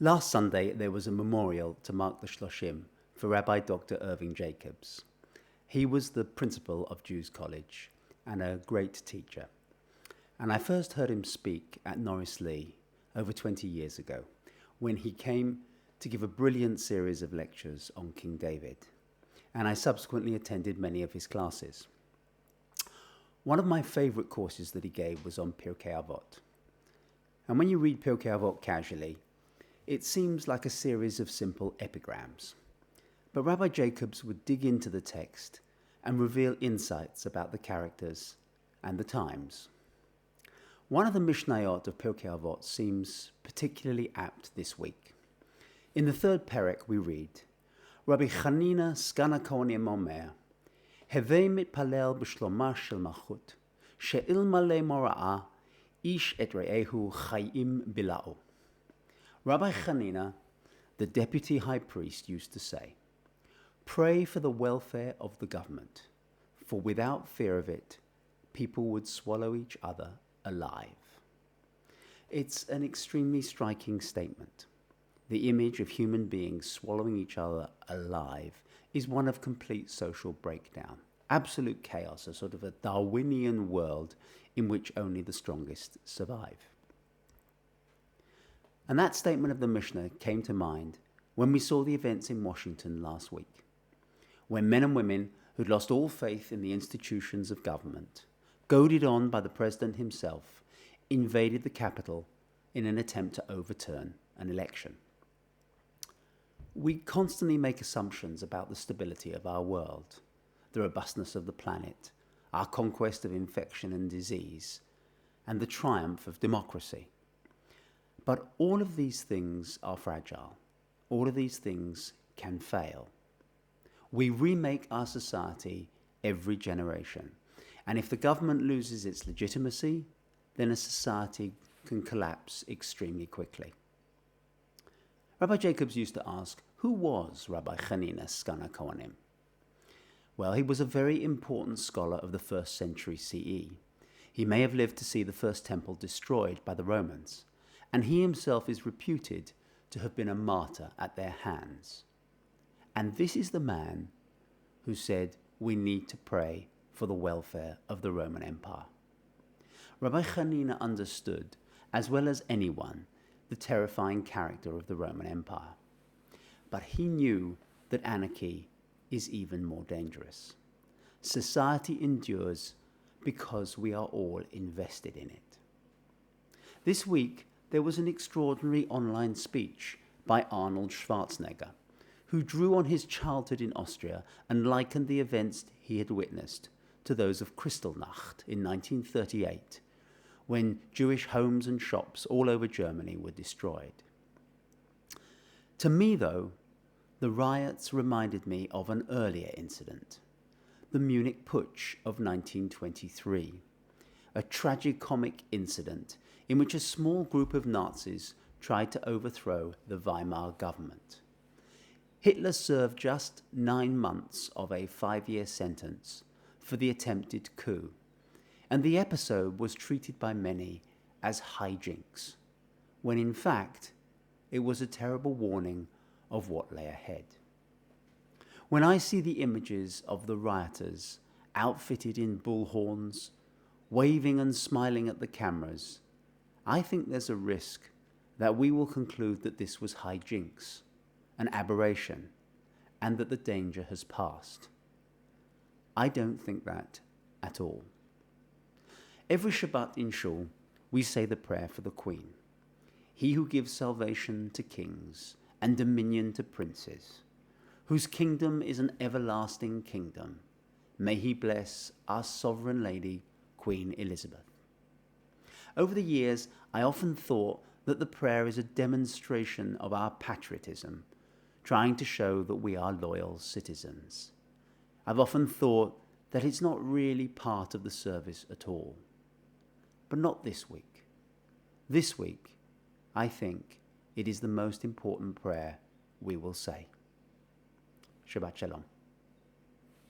Last Sunday, there was a memorial to mark the Shloshim for Rabbi Dr. Irving Jacobs. He was the principal of Jews College and a great teacher. And I first heard him speak at Norris Lee over 20 years ago, when he came to give a brilliant series of lectures on King David. And I subsequently attended many of his classes. One of my favorite courses that he gave was on Pirkei Avot. And when you read Pirkei Avot casually, it seems like a series of simple epigrams. But Rabbi Jacobs would dig into the text and reveal insights about the characters and the times. One of the Mishnayot of Pirkei Avot seems particularly apt this week. In the third perek we read, Rabbi Khanina Sgan HaKohanim Omer, Hevei mitpalel b'shloma shel malchut, she'ilmale mora'ah, ish et re'ehu chayim bila'o. Rabbi Khanina, the deputy high priest, used to say, "Pray for the welfare of the government, for without fear of it, people would swallow each other alive." It's an extremely striking statement. The image of human beings swallowing each other alive is one of complete social breakdown, absolute chaos, a sort of a Darwinian world in which only the strongest survive. And that statement of the Mishnah came to mind when we saw the events in Washington last week, when men and women who'd lost all faith in the institutions of government, goaded on by the president himself, invaded the Capitol in an attempt to overturn an election. We constantly make assumptions about the stability of our world, the robustness of the planet, our conquest of infection and disease, and the triumph of democracy. But all of these things are fragile. All of these things can fail. We remake our society every generation. And if the government loses its legitimacy, then a society can collapse extremely quickly. Rabbi Jacobs used to ask, who was Rabbi Khanina Sgan HaKohanim? Well, he was a very important scholar of the 1st century CE. He may have lived to see the first temple destroyed by the Romans, and he himself is reputed to have been a martyr at their hands. And this is the man who said we need to pray for the welfare of the Roman Empire. Rabbi Khanina understood, as well as anyone, the terrifying character of the Roman Empire. But he knew that anarchy is even more dangerous. Society endures because we are all invested in it. This week, there was an extraordinary online speech by Arnold Schwarzenegger, who drew on his childhood in Austria and likened the events he had witnessed to those of Kristallnacht in 1938, when Jewish homes and shops all over Germany were destroyed. To me, though, the riots reminded me of an earlier incident, the Munich Putsch of 1923, a tragicomic incident in which a small group of Nazis tried to overthrow the Weimar government. Hitler served just 9 months of a 5-year sentence for the attempted coup, and the episode was treated by many as hijinks, when in fact it was a terrible warning of what lay ahead. When I see the images of the rioters outfitted in bullhorns, waving and smiling at the cameras, I think there's a risk that we will conclude that this was hijinks, an aberration, and that the danger has passed. I don't think that at all. Every Shabbat in Shul, we say the prayer for the Queen, he who gives salvation to kings and dominion to princes, whose kingdom is an everlasting kingdom. May he bless our sovereign lady, Queen Elizabeth. Over the years, I often thought that the prayer is a demonstration of our patriotism, trying to show that we are loyal citizens. I've often thought that it's not really part of the service at all. But not this week. This week, I think it is the most important prayer we will say. Shabbat Shalom.